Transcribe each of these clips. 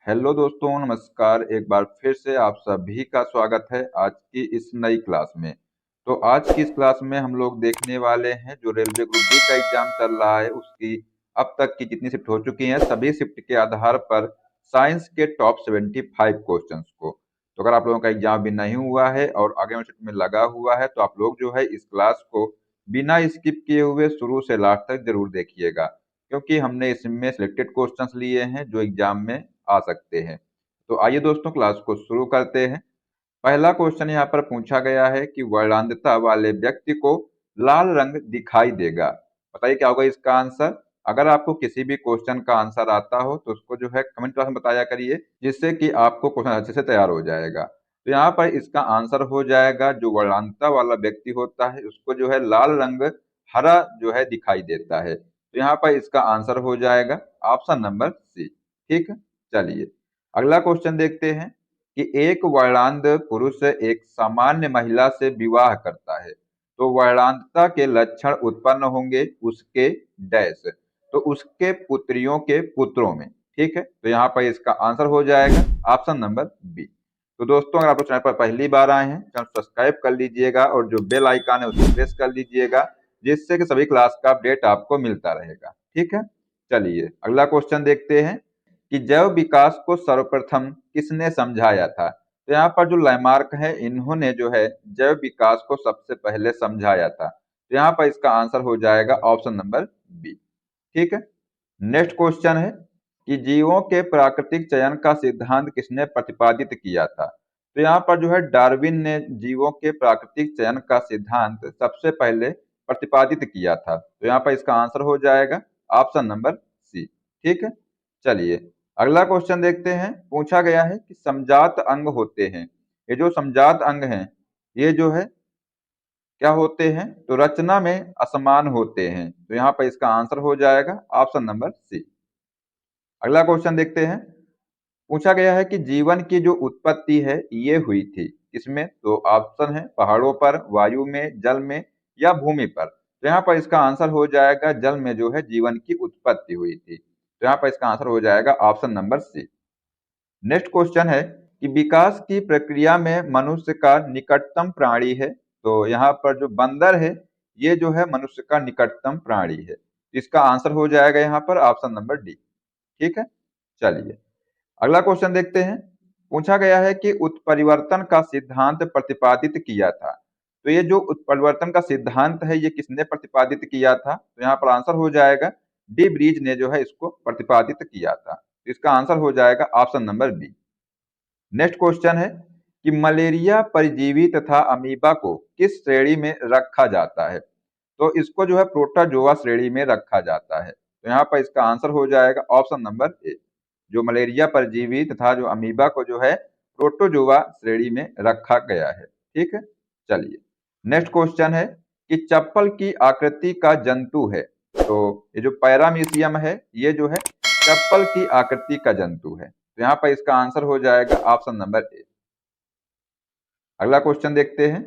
Hello दोस्तों, नमस्कार। एक बार फिर से आप सभी का स्वागत है आज की इस नई क्लास में। तो आज की इस क्लास में हम लोग देखने वाले हैं जो रेलवे ग्रुप डी का एग्जाम चल रहा है उसकी अब तक की जितनी शिफ्ट हो चुकी हैं सभी शिफ्ट के आधार पर साइंस के टॉप 75 क्वेश्चंस को। तो अगर आप लोगों का एग्जाम भी नहीं हुआ है और आगे वाली शिफ्ट में लगा हुआ है तो आप लोग जो है इस क्लास को बिना स्किप किए हुए शुरू से लास्ट तक जरूर देखिएगा, क्योंकि हमने इसमें सिलेक्टेड क्वेश्चंस लिए हैं जो एग्जाम में आ सकते हैं। तो आइए दोस्तों क्लास को शुरू करते हैं। पहला क्वेश्चन यहाँ पर पूछा गया है कि वर्णांधता वाले व्यक्ति को लाल रंग दिखाई देगा। बताइए क्या होगा इसका आंसर। अगर आपको किसी भी क्वेश्चन का आंसर आता हो तो उसको जो है कमेंट बॉक्स में बताया करिए, जिससे कि आपको क्वेश्चन अच्छे से तैयार हो जाएगा। तो यहाँ पर इसका आंसर हो जाएगा जो वर्णांधता वाला व्यक्ति होता है उसको जो है लाल रंग हरा जो है दिखाई देता है। तो यहाँ पर इसका आंसर हो जाएगा ऑप्शन नंबर सी। ठीक है, चलिए अगला क्वेश्चन देखते हैं कि एक वर्णांध पुरुष एक सामान्य महिला से विवाह करता है तो वर्णांधता के लक्षण उत्पन्न होंगे उसके डैश, तो उसके पुत्रियों के पुत्रों में। ठीक है, तो यहाँ पर इसका आंसर हो जाएगा ऑप्शन नंबर बी। तो दोस्तों अगर आप लोग चैनल पर पहली बार आए हैं चैनल सब्सक्राइब कर लीजिएगा और जो बेल आइकन है उसको प्रेस कर लीजिएगा, जिससे कि सभी क्लास का अपडेट आपको मिलता रहेगा। ठीक है, चलिए अगला क्वेश्चन देखते हैं कि जैव विकास को सर्वप्रथम किसने समझाया था। तो यहाँ पर जो लैमार्क है इन्होंने जो है जैव विकास को सबसे पहले समझाया था। तो यहाँ पर इसका आंसर हो जाएगा ऑप्शन नंबर बी। ठीक है, नेक्स्ट क्वेश्चन है कि जीवों के प्राकृतिक चयन का सिद्धांत किसने प्रतिपादित किया था। तो यहाँ पर जो है डार्विन ने जीवों के प्राकृतिक चयन का सिद्धांत सबसे पहले प्रतिपादित किया था। तो यहाँ पर इसका आंसर हो जाएगा ऑप्शन नंबर सी। ठीक है, चलिए अगला क्वेश्चन देखते हैं। पूछा गया है कि समजात अंग होते हैं, ये जो समजात अंग हैं ये जो है क्या होते हैं, तो रचना में असमान होते हैं। तो यहाँ पर इसका आंसर हो जाएगा ऑप्शन नंबर सी। अगला क्वेश्चन देखते हैं। पूछा गया है कि जीवन की जो उत्पत्ति है ये हुई थी किसमें, तो ऑप्शन है पहाड़ों पर, वायु में, जल में या भूमि पर। तो यहाँ पर इसका आंसर हो जाएगा जल में जो है जीवन की उत्पत्ति हुई थी। तो यहाँ पर इसका आंसर हो जाएगा option number C. Next question है कि विकास की प्रक्रिया में मनुष्य का निकटतम प्राणी है। तो यहाँ पर जो बंदर है ये जो है मनुष्य का निकटतम प्राणी है। इसका आंसर हो जाएगा यहाँ पर ऑप्शन नंबर डी। ठीक है, चलिए अगला क्वेश्चन देखते हैं। पूछा गया है कि उत्परिवर्तन का सिद्धांत प्रतिपादित किया था। तो ये जो उत्परिवर्तन का सिद्धांत है ये किसने प्रतिपादित किया था, तो यहाँ पर आंसर हो जाएगा डी ब्रीज ने जो है इसको प्रतिपादित किया था। तो इसका आंसर हो जाएगा option number B. Next question है कि मलेरिया परजीवी तथा अमीबा को किस श्रेणी में रखा जाता है। तो इसको जो है प्रोटोजोआ श्रेणी में रखा जाता है। तो यहाँ पर इसका आंसर हो जाएगा ऑप्शन नंबर ए। जो मलेरिया परजीवी तथा जो अमीबा को जो है प्रोटोजोआ श्रेणी में रखा गया है। ठीक है, चलिए नेक्स्ट क्वेश्चन है कि चप्पल की आकृति का जंतु है। तो ये जो पैरामीशियम है ये जो है चप्पल की आकृति का जंतु है। तो यहाँ पर इसका आंसर हो जाएगा ऑप्शन नंबर ए। अगला क्वेश्चन देखते हैं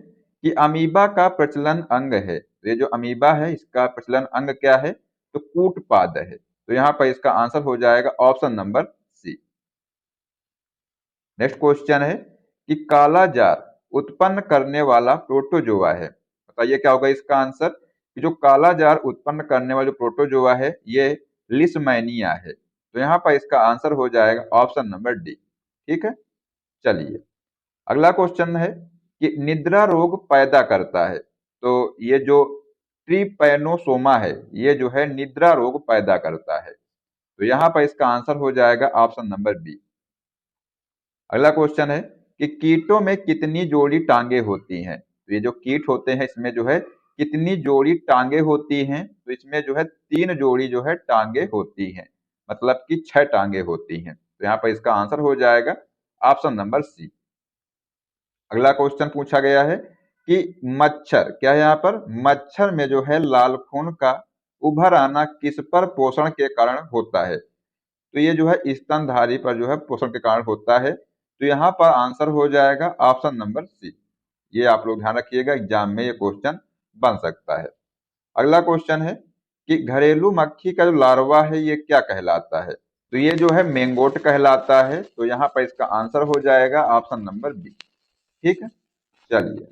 कि अमीबा का प्रचलन अंग है। तो ये जो अमीबा है इसका प्रचलन अंग क्या है, तो कूटपाद है। तो यहाँ पर इसका आंसर हो जाएगा option number C. Next question है कि काला जार उत्पन्न करने वाला प्रोटोजोआ है। बताइए क्या होगा इसका आंसर। कि जो काला जार उत्पन्न करने वाला जो प्रोटोजोआ है ये लिस्मैनिया है। तो यहाँ पर इसका आंसर हो जाएगा ऑप्शन नंबर डी। ठीक है, चलिए अगला क्वेश्चन है कि निद्रा रोग पैदा करता है। तो ये जो ट्रिपैनोसोमा है ये जो है निद्रा रोग पैदा करता है। तो यहाँ पर इसका आंसर हो जाएगा ऑप्शन नंबर बी। अगला क्वेश्चन है कि कीटों में कितनी जोड़ी टांगे होती हैं। तो ये जो कीट होते हैं इसमें जो है कितनी जोड़ी टांगे होती हैं, तो इसमें जो है 3 जोड़ी जो है टांगे होती हैं, मतलब कि 6 टांगे होती हैं। तो यहाँ पर इसका आंसर हो जाएगा ऑप्शन नंबर सी। अगला क्वेश्चन पूछा गया है कि मच्छर क्या है, यहाँ पर मच्छर में जो है लाल खून का उभर आना किस पर पोषण के कारण होता है। तो ये जो है स्तनधारी पर जो है पोषण के कारण होता है। तो यहाँ पर आंसर हो जाएगा ऑप्शन नंबर सी। ये आप लोग ध्यान रखिएगा, एग्जाम में ये क्वेश्चन बन सकता है। अगला क्वेश्चन है कि घरेलू मक्खी का जो लार्वा है ये क्या कहलाता है। तो ये जो है मेंगोट कहलाता है। तो यहाँ पर इसका आंसर हो जाएगा ऑप्शन नंबर बी। ठीक है, चलिए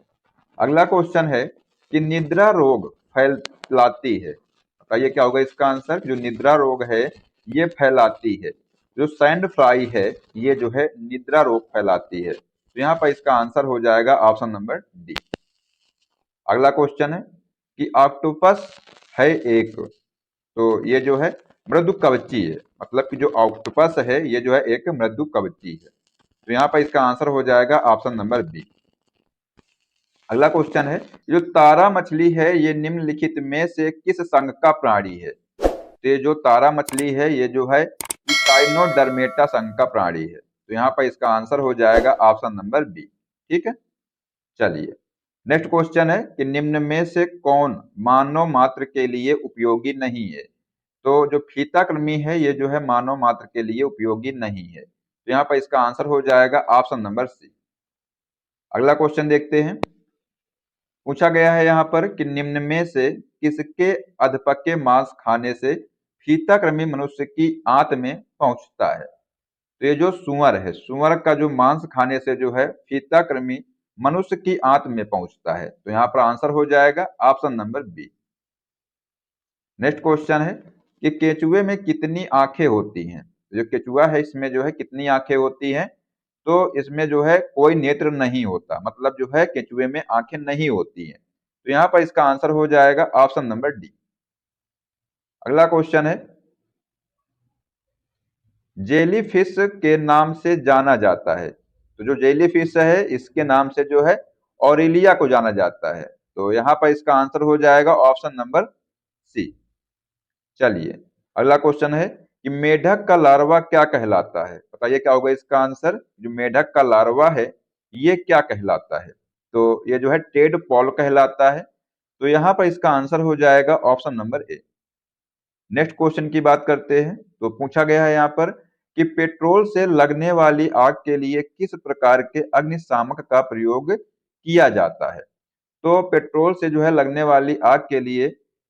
अगला क्वेश्चन है कि निद्रा रोग फैलाती है। बताइए क्या होगा इसका आंसर। जो निद्रा रोग है ये फैलाती है। जो सैंड फ्राई है ये जो है निद्रा रोग फैलाती है। तो यहाँ पर इसका आंसर हो जाएगा ऑप्शन नंबर डी। अगला क्वेश्चन है कि ऑक्टोपस है एक, तो ये जो है मृदु कवची है। मतलब कि जो ऑक्टोपस है ये जो है एक मृदु कवची है। तो यहाँ पर इसका आंसर हो जाएगा ऑप्शन नंबर बी। अगला क्वेश्चन है जो तारा मछली है ये निम्नलिखित में से किस संघ का प्राणी है। तो ये जो तारा मछली है ये जो है इकाइनोडर्मेटा संघ का प्राणी है। तो यहाँ पर इसका आंसर हो जाएगा ऑप्शन नंबर बी। ठीक है, चलिए नेक्स्ट क्वेश्चन है कि निम्न में से कौन मानव मात्र के लिए उपयोगी नहीं है। तो जो फीता कृमि है ये जो है मानव मात्र के लिए उपयोगी नहीं है। तो यहाँ पर इसका आंसर हो जाएगा ऑप्शन नंबर सी। अगला क्वेश्चन देखते हैं। पूछा गया है यहाँ पर कि निम्न में से किसके अधपके मांस खाने से फीता कृमि मनुष्य की आंत में पहुंचता है। तो ये जो सुअर है, सुअर का जो मांस खाने से जो है फीता कृमि मनुष्य की आंत में पहुंचता है। तो यहाँ पर आंसर हो जाएगा option number B. Next question है कि केचुए में कितनी आंखें होती हैं। जो केचुआ है इसमें जो है कितनी आंखें होती हैं। तो इसमें जो है कोई नेत्र नहीं होता, मतलब जो है केचुए में आंखें नहीं होती हैं। तो यहाँ पर इसका आंसर हो जाएगा ऑप्शन नंबर डी। अगला क्वेश्चन है जेली फिश के नाम से जाना जाता है। तो जो जेली फिश है इसके नाम से जो है ऑरेलिया को जाना जाता है। तो यहाँ पर इसका आंसर हो जाएगा ऑप्शन नंबर सी। चलिए अगला क्वेश्चन है कि मेढक का लार्वा क्या कहलाता है। बताइए क्या होगा इसका आंसर। जो मेढक का लार्वा है ये क्या कहलाता है। तो ये जो है टेड पॉल कहलाता है। तो यहाँ पर इसका आंसर हो जाएगा option number A. Next question की बात करते हैं। तो पूछा गया है यहाँ पर कि पेट्रोल से लगने वाली आग के लिए किस प्रकार के अग्निशामक का प्रयोग किया जाता है। तो पेट्रोल से जो है लगने वाली आग के लिए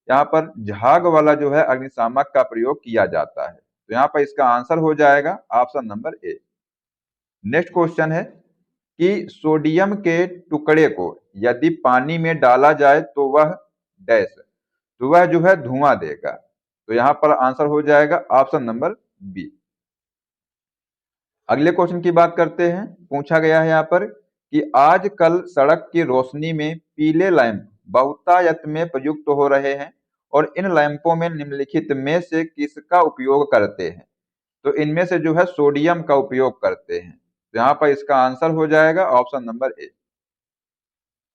यहाँ पर झाग वाला जो है अग्निशामक का प्रयोग किया जाता है। तो यहाँ पर इसका आंसर हो जाएगा option number A. Next question है कि सोडियम के टुकड़े को यदि पानी में डाला जाए तो वह डैश, तो वह जो है धुआं देगा। तो यहाँ पर आंसर हो जाएगा ऑप्शन नंबर बी। अगले क्वेश्चन की बात करते हैं। पूछा गया है यहाँ पर कि आजकल सड़क की रोशनी में पीले लैंप बहुतायत में प्रयुक्त हो रहे हैं और इन लैंपों में निम्नलिखित में से किसका उपयोग करते हैं। तो इनमें से जो है सोडियम का उपयोग करते हैं। तो यहाँ पर इसका आंसर हो जाएगा ऑप्शन नंबर ए।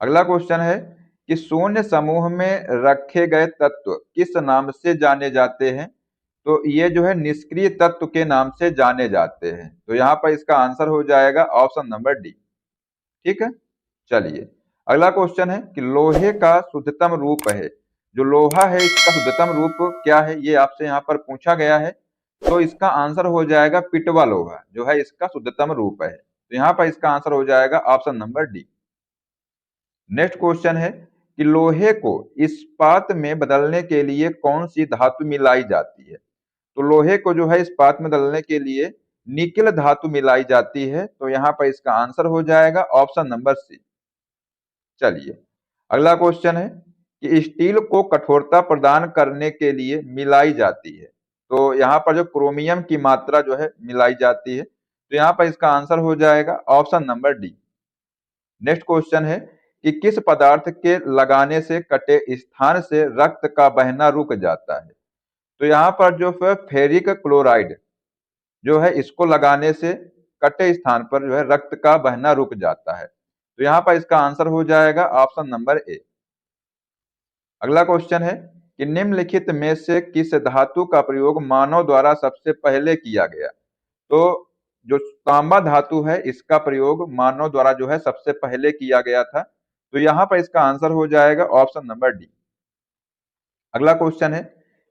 अगला क्वेश्चन है कि शून्य समूह में रखे गए तत्व किस नाम से जाने जाते हैं। तो ये जो है निष्क्रिय तत्व के नाम से जाने जाते हैं। तो यहाँ पर इसका आंसर हो जाएगा ऑप्शन नंबर डी। ठीक है, चलिए अगला क्वेश्चन है कि लोहे का शुद्धतम रूप है। जो लोहा है इसका शुद्धतम रूप क्या है ये आपसे यहाँ पर पूछा गया है। तो इसका आंसर हो जाएगा पिटवा लोहा जो है इसका शुद्धतम रूप है। तो यहाँ पर इसका आंसर हो जाएगा option number D. Next question है कि लोहे को इस्पात में बदलने के लिए कौन सी धातु मिलाई जाती है। तो लोहे को जो है इस्पात में बदलने के लिए निकेल धातु मिलाई जाती है। तो यहाँ पर इसका आंसर हो जाएगा ऑप्शन नंबर सी। चलिए अगला क्वेश्चन है कि स्टील को कठोरता प्रदान करने के लिए मिलाई जाती है। तो यहाँ पर जो क्रोमियम की मात्रा जो है मिलाई जाती है। तो यहाँ पर इसका आंसर हो जाएगा option number D. Next question है कि किस पदार्थ के लगाने से कटे स्थान से रक्त का बहना रुक जाता है। तो यहाँ पर जो है फेरिक क्लोराइड जो है इसको लगाने से कटे स्थान पर जो है रक्त का बहना रुक जाता है। तो यहाँ पर इसका आंसर हो जाएगा ऑप्शन नंबर ए। अगला क्वेश्चन है कि निम्नलिखित में से किस धातु का प्रयोग मानव द्वारा सबसे पहले किया गया। तो जो तांबा धातु है इसका प्रयोग मानव द्वारा जो है सबसे पहले किया गया था। तो यहाँ पर इसका आंसर हो जाएगा ऑप्शन नंबर डी। अगला क्वेश्चन है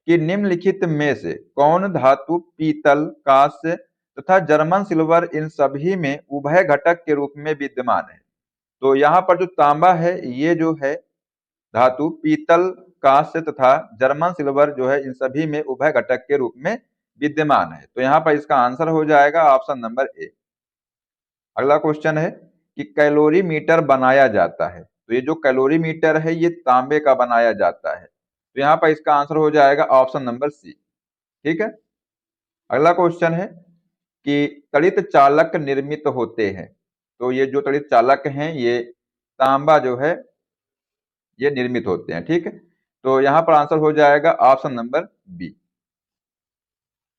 कि निम्नलिखित में से कौन धातु पीतल, कांस्य तथा जर्मन सिल्वर इन सभी में उभय घटक के रूप में विद्यमान है। तो यहाँ पर जो तांबा है ये जो है धातु पीतल, कांस्य तथा जर्मन सिल्वर जो है इन सभी में उभय घटक के रूप में विद्यमान है। तो यहाँ पर इसका आंसर हो जाएगा ऑप्शन नंबर ए। अगला क्वेश्चन है कि कैलोरीमीटर बनाया जाता है, तो ये जो कैलोरीमीटर है ये तांबे का बनाया जाता है, तो यहाँ पर इसका आंसर हो जाएगा ऑप्शन नंबर सी। ठीक है। अगला क्वेश्चन है कि तड़ित चालक निर्मित होते हैं, तो ये जो तड़ित चालक हैं ये तांबा जो है ये निर्मित होते हैं। ठीक है, तो यहाँ पर आंसर हो जाएगा option number B.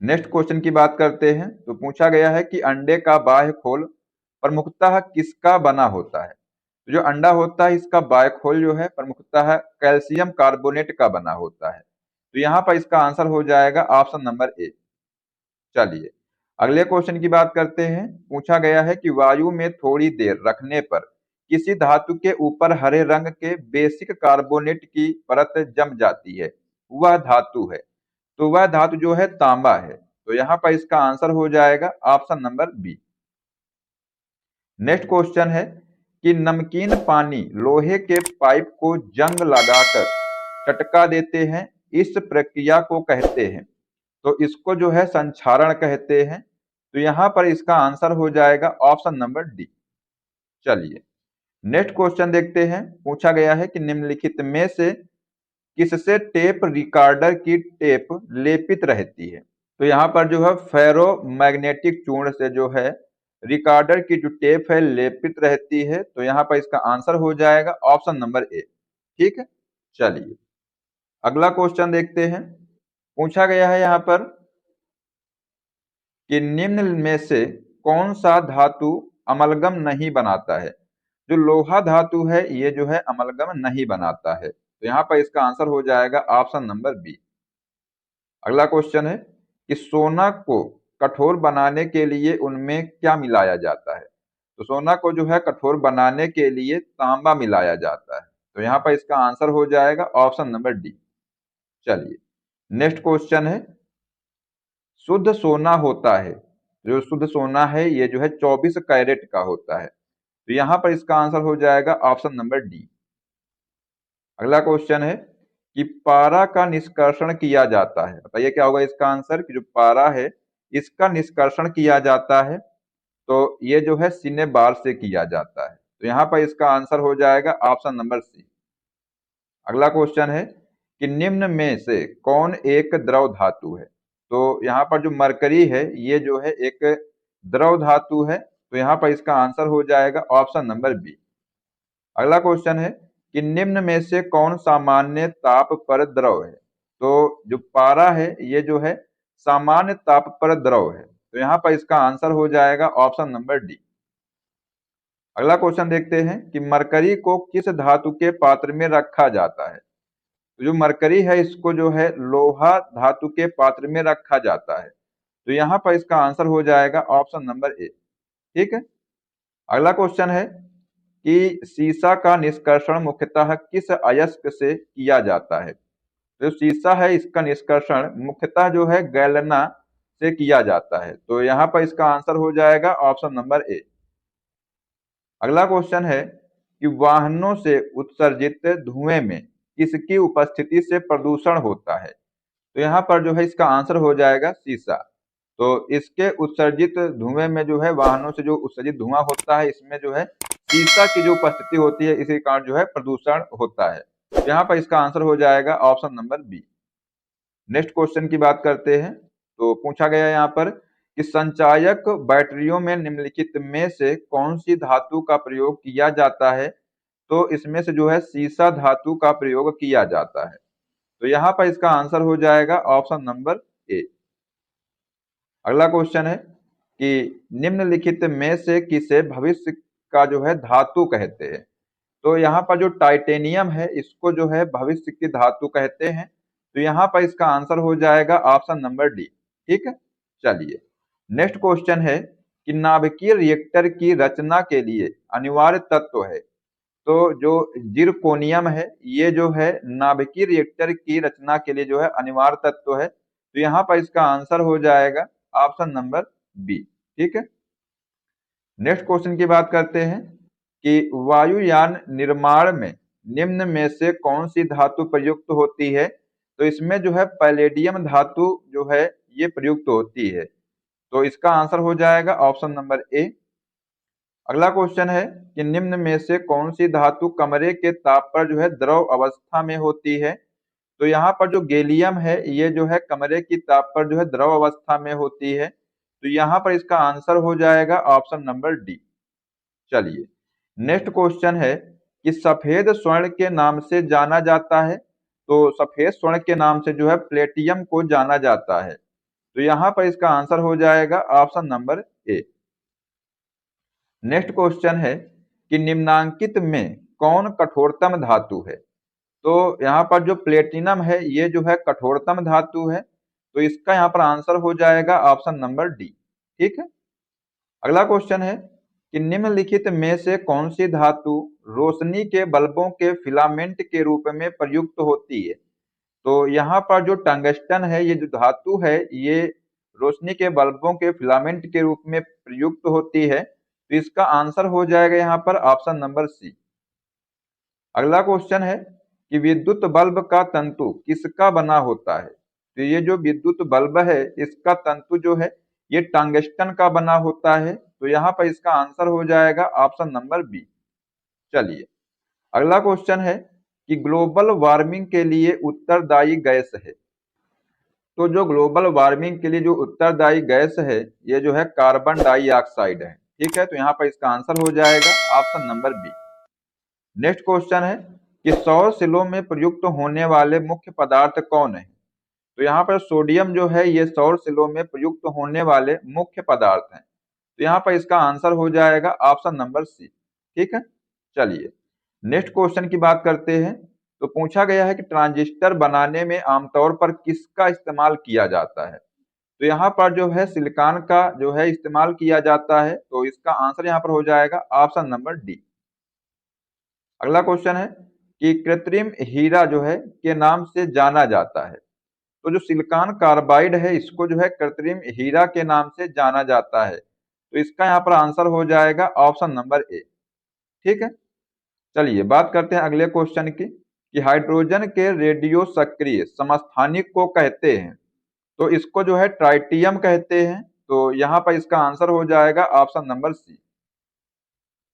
Next question की बात करते हैं, तो पूछा गया है कि अंडे का बाह्य खोल प्रमुखतः किसका बना होता है। तो जो अंडा होता है इसका बाह्य खोल जो है प्रमुखतः कैल्शियम कार्बोनेट का बना होता है, तो यहाँ पर इसका आंसर हो जाएगा ऑप्शन नंबर ए। चलिए अगले क्वेश्चन की बात करते हैं। पूछा गया है कि वायु में थोड़ी देर रखने पर किसी धातु के ऊपर हरे रंग के बेसिक कार्बोनेट की परत जम जाती है, वह धातु है। तो वह धातु जो है तांबा है, तो यहाँ पर इसका आंसर हो जाएगा option number B. Next question है कि नमकीन पानी लोहे के पाइप को जंग लगाकर चटका देते हैं, इस प्रक्रिया को कहते हैं। तो इसको जो है संक्षारण कहते हैं, तो यहाँ पर इसका आंसर हो जाएगा ऑप्शन नंबर डी। चलिए नेक्स्ट क्वेश्चन देखते हैं। पूछा गया है कि निम्नलिखित में से किससे टेप रिकॉर्डर की टेप लेपित रहती है। तो यहाँ पर जो है फेरो मैग्नेटिक चूर्ण से जो है रिकॉर्डर की जो टेप है लेपित रहती है, तो यहाँ पर इसका आंसर हो जाएगा ऑप्शन नंबर ए। ठीक है। चलिए अगला क्वेश्चन देखते हैं। पूछा गया है यहाँ पर कि निम्न में से कौन सा धातु अमलगम नहीं बनाता है। जो लोहा धातु है ये जो है अमलगम नहीं बनाता है, तो यहाँ पर इसका आंसर हो जाएगा ऑप्शन नंबर बी। अगला क्वेश्चन है कि सोना को कठोर बनाने के लिए उनमें क्या मिलाया जाता है। तो सोना को जो है कठोर बनाने के लिए तांबा मिलाया जाता है, तो यहाँ पर इसका आंसर हो जाएगा ऑप्शन नंबर डी। चलिए नेक्स्ट क्वेश्चन है, शुद्ध सोना होता है, जो शुद्ध सोना है ये जो है 24 कैरेट का होता है, तो यहाँ पर इसका आंसर हो जाएगा ऑप्शन नंबर डी। अगला क्वेश्चन है कि पारा का निष्कर्षण किया जाता है, बताइए क्या होगा इसका आंसर। कि जो पारा है इसका निष्कर्षण किया जाता है, तो ये जो है सीने बार से किया जाता है, तो यहाँ पर इसका आंसर हो जाएगा ऑप्शन नंबर सी। अगला क्वेश्चन है कि निम्न में से कौन एक द्रव धातु है। तो यहाँ पर जो मरकरी है ये जो है एक द्रव धातु है, तो यहाँ पर इसका आंसर हो जाएगा ऑप्शन नंबर बी। अगला क्वेश्चन है कि निम्न में से कौन सामान्य ताप पर द्रव है। तो जो पारा है ये जो है सामान्य ताप पर द्रव है, तो यहाँ पर इसका आंसर हो जाएगा ऑप्शन नंबर डी। अगला क्वेश्चन देखते हैं कि मरकरी को किस धातु के पात्र में रखा जाता है। तो जो मरकरी है इसको जो है लोहा धातु के पात्र में रखा जाता है, तो यहाँ पर इसका आंसर हो जाएगा ऑप्शन नंबर ए। ठीक है। अगला क्वेश्चन है कि सीसा का निष्कर्षण मुख्यतः किस अयस्क से किया जाता है। तो सीसा है इसका निष्कर्षण मुख्यतः जो है गैलेना से किया जाता है, तो यहाँ पर इसका आंसर हो जाएगा ऑप्शन नंबर ए। अगला क्वेश्चन है कि वाहनों से उत्सर्जित धुएं में किसकी उपस्थिति से प्रदूषण होता है। तो यहाँ पर जो है इसका आंसर हो जाएगा सीसा। तो इसके उत्सर्जित धुएं में जो है वाहनों से जो उत्सर्जित धुआं होता है इसमें जो है सीसा की जो उपस्थिति होती है इसी कारण जो है प्रदूषण होता है, तो यहाँ पर इसका आंसर हो जाएगा option number B. Next question की बात करते हैं। तो पूछा गया है यहाँ पर कि संचायक बैटरियों में निम्नलिखित में से कौन सी धातु का प्रयोग किया जाता है। तो इसमें से जो है सीसा धातु का प्रयोग किया जाता है, तो यहाँ पर इसका आंसर हो जाएगा ऑप्शन नंबर ए। अगला क्वेश्चन है कि निम्नलिखित में से किसे भविष्य का जो है धातु कहते हैं। तो यहाँ पर जो टाइटेनियम है इसको जो है भविष्य की धातु कहते हैं, तो यहाँ पर इसका आंसर हो जाएगा ऑप्शन नंबर डी। ठीक है। चलिए नेक्स्ट क्वेश्चन है कि नाभिकीय रिएक्टर की रचना के लिए अनिवार्य तत्व है। तो जो जिरकोनियम है ये जो है नाभिकीय रिएक्टर की रचना के लिए जो है अनिवार्य तत्व है, तो यहाँ पर इसका आंसर हो जाएगा ऑप्शन नंबर बी। ठीक है। नेक्स्ट क्वेश्चन की बात करते हैं कि वायुयान निर्माण में निम्न में से कौन सी धातु प्रयुक्त होती है। तो इसमें जो है पैलेडियम धातु जो है ये प्रयुक्त होती है। तो इसका आंसर हो जाएगा ऑप्शन नंबर ए। अगला क्वेश्चन है कि निम्न में से कौन सी धातु कमरे के ताप पर जो है द्रव अवस्था में होती है। तो यहाँ पर जो गैलियम है ये जो है कमरे की ताप पर जो है द्रव अवस्था में होती है। तो यहाँ पर इसका आंसर हो जाएगा ऑप्शन नंबर डी। चलिए नेक्स्ट क्वेश्चन है कि सफेद स्वर्ण के नाम से जाना जाता है। तो सफेद स्वर्ण के नाम से जो है प्लेटियम को जाना जाता है। तो यहाँ पर इसका आंसर हो जाएगा option number A. Next question है कि निम्नांकित में कौन कठोरतम धातु है। तो यहाँ पर जो प्लेटिनम है ये जो है कठोरतम धातु है। तो इसका यहाँ पर आंसर हो जाएगा ऑप्शन नंबर डी। ठीक है। अगला क्वेश्चन है कि निम्नलिखित में से कौन सी धातु रोशनी के बल्बों के फिलामेंट के रूप में प्रयुक्त होती है। तो यहाँ पर जो टंगस्टन है ये जो धातु है ये रोशनी के बल्बों के फिलामेंट के रूप में प्रयुक्त होती है। तो इसका आंसर हो जाएगा यहाँ पर ऑप्शन नंबर सी। अगला क्वेश्चन है कि विद्युत बल्ब का तंतु किसका बना होता है। तो ये जो विद्युत बल्ब है इसका तंतु जो है ये टंगस्टन का बना होता है। तो यहाँ पर इसका आंसर हो जाएगा ऑप्शन नंबर बी। चलिए अगला क्वेश्चन है कि ग्लोबल वार्मिंग के लिए उत्तरदायी गैस है। तो जो ग्लोबल वार्मिंग के लिए जो उत्तरदायी गैस है ये जो है कार्बन डाइऑक्साइड है। ठीक है। तो यहाँ पर इसका आंसर हो जाएगा option number B. Next question है कि सौर सेलों में प्रयुक्त होने वाले मुख्य पदार्थ कौन है। तो यहाँ पर सोडियम जो है ये सौर सेलों में प्रयुक्त होने वाले मुख्य पदार्थ हैं। तो यहाँ पर इसका आंसर हो जाएगा ऑप्शन नंबर सी। ठीक है। चलिए नेक्स्ट क्वेश्चन की बात करते हैं। तो पूछा गया है कि ट्रांजिस्टर बनाने में आमतौर पर किसका इस्तेमाल किया जाता है। तो यहाँ पर जो है सिलिकॉन का जो है इस्तेमाल किया जाता है। तो इसका आंसर यहाँ पर हो जाएगा ऑप्शन नंबर डी। अगला क्वेश्चन है कि कृत्रिम हीरा जो है के नाम से जाना जाता है। तो जो सिलिकॉन कार्बाइड है इसको जो है कृत्रिम हीरा के नाम से जाना जाता है। तो इसका यहाँ पर आंसर हो जाएगा ऑप्शन नंबर ए। ठीक है। चलिए बात करते हैं अगले क्वेश्चन की कि हाइड्रोजन के रेडियो सक्रिय समस्थानिक को कहते हैं। तो इसको जो है ट्राइटियम कहते हैं। तो यहाँ पर इसका आंसर हो जाएगा ऑप्शन नंबर सी।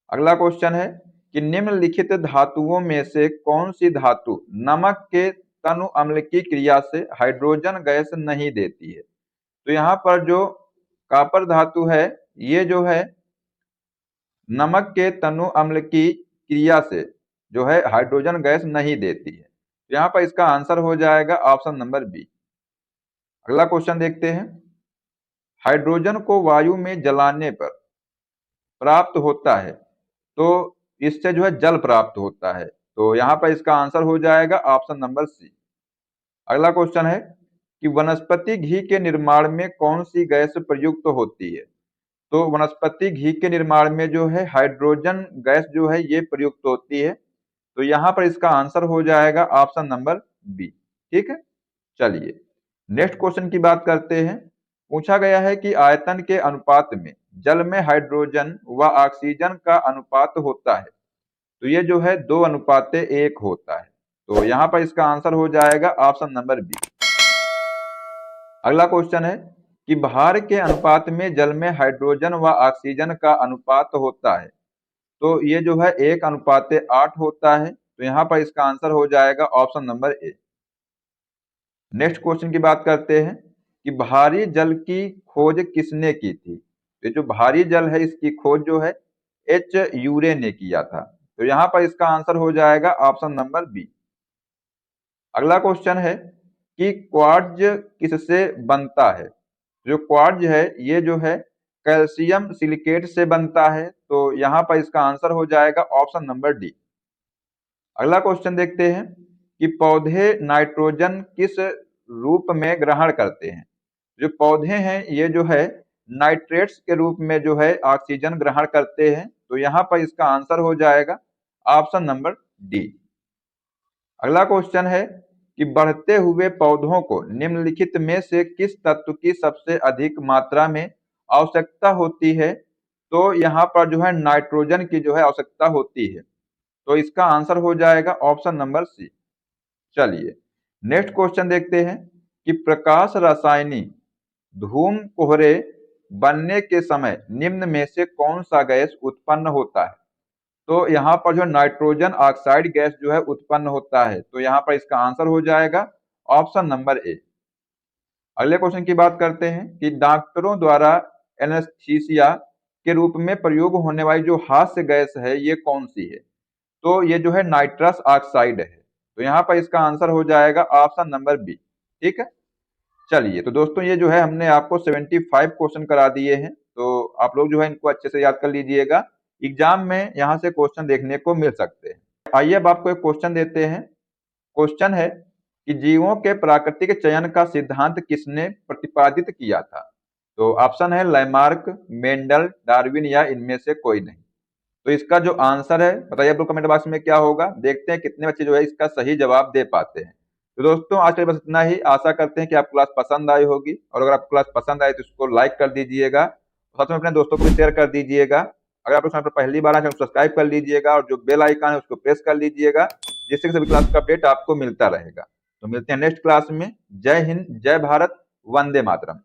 अगला क्वेश्चन है कि निम्नलिखित धातुओं में से कौन सी धातु नमक के तनु अम्ल की क्रिया से हाइड्रोजन गैस नहीं देती है। तो यहाँ पर जो कॉपर धातु है ये जो है नमक के तनु अम्ल की क्रिया से जो है हाइड्रोजन गैस नहीं देती है। तो यहाँ पर इसका आंसर हो जाएगा ऑप्शन नंबर बी। अगला क्वेश्चन देखते हैं। हाइड्रोजन को वायु में जलाने पर प्राप्त होता है। तो इससे जो है जल प्राप्त होता है। तो यहाँ पर इसका आंसर हो जाएगा ऑप्शन नंबर सी। अगला क्वेश्चन है कि वनस्पति घी के निर्माण में कौन सी गैस प्रयुक्त होती है। तो वनस्पति घी के निर्माण में जो है हाइड्रोजन गैस जो है ये प्रयुक्त होती है। तो यहाँ पर इसका आंसर हो जाएगा ऑप्शन नंबर बी। ठीक है। चलिए नेक्स्ट क्वेश्चन की बात करते हैं। पूछा गया है कि आयतन के अनुपात में जल में हाइड्रोजन व ऑक्सीजन का अनुपात होता है। तो ये जो है 2:1 होता है। तो यहाँ पर इसका आंसर हो जाएगा ऑप्शन नंबर बी। अगला क्वेश्चन है कि भार के अनुपात में जल में हाइड्रोजन व ऑक्सीजन का अनुपात होता है। तो ये जो है 1:8 होता है। तो यहाँ पर इसका आंसर हो जाएगा option number A. Next question की बात करते हैं कि भारी जल की खोज किसने की थी। ये जो भारी जल है इसकी खोज जो है एच यूरे ने किया था। तो यहाँ पर इसका आंसर हो जाएगा ऑप्शन नंबर बी। अगला क्वेश्चन है कि क्वार्ट्ज किससे बनता है। जो क्वार्ट्ज है ये जो है कैल्शियम सिलिकेट से बनता है। तो यहाँ पर इसका आंसर हो जाएगा ऑप्शन नंबर डी। अगला क्वेश्चन देखते हैं कि पौधे नाइट्रोजन किस रूप में ग्रहण करते हैं। जो पौधे हैं ये जो है नाइट्रेट्स के रूप में जो है ऑक्सीजन ग्रहण करते हैं। तो यहाँ पर इसका आंसर हो जाएगा ऑप्शन नंबर डी। अगला क्वेश्चन है कि बढ़ते हुए पौधों को निम्नलिखित में से किस तत्व की सबसे अधिक मात्रा में आवश्यकता होती है। तो यहाँ पर जो है नाइट्रोजन की जो है आवश्यकता होती है। तो इसका आंसर हो जाएगा ऑप्शन नंबर सी। चलिए नेक्स्ट क्वेश्चन देखते हैं कि प्रकाश रासायनी धूम कोहरे बनने के समय निम्न में से कौन सा गैस उत्पन्न होता है? तो यहाँ पर जो नाइट्रोजन ऑक्साइड गैस जो है उत्पन्न होता है, तो यहाँ पर इसका आंसर हो जाएगा ऑप्शन नंबर ए। अगले क्वेश्चन की बात करते हैं कि डॉक्टरों द्वारा एनेस्थीसिया के रूप में प्रयोग होने वाली जो हास्य गैस है ये कौन सी है? तो ये जो है नाइट्रस ऑक्साइड है। तो यहाँ पर इसका आंसर हो जाएगा ऑप्शन नंबर बी। ठीक है, चलिए तो दोस्तों ये जो है हमने आपको 75 क्वेश्चन करा दिए हैं, तो आप लोग जो है इनको अच्छे से याद कर लीजिएगा। एग्जाम में यहाँ से क्वेश्चन देखने को मिल सकते हैं। आइए अब आपको एक क्वेश्चन देते हैं। क्वेश्चन है कि जीवों के प्राकृतिक चयन का सिद्धांत किसने प्रतिपादित किया था? तो ऑप्शन है लैमार्क, मेंडल, डार्विन या इनमें से कोई नहीं। तो इसका जो आंसर है बताइए आप लोग कमेंट बॉक्स में क्या होगा। देखते हैं कितने बच्चे जो है इसका सही जवाब दे पाते हैं। तो दोस्तों आज के लिए बस इतना ही। आशा करते हैं कि आपको क्लास पसंद आई होगी, और अगर आपको क्लास पसंद आए तो इसको लाइक कर दीजिएगा, साथ में अपने दोस्तों को भी शेयर कर दीजिएगा। अगर आप लोग चैनल पर पहली बार आए तो सब्सक्राइब कर लीजिएगा, और जो बेल आइकन है उसको प्रेस कर लीजिएगा, जिससे कि सभी क्लास का अपडेट आपको मिलता रहेगा। तो मिलते हैं नेक्स्ट क्लास में। जय हिंद, जय भारत, वंदे मातरम।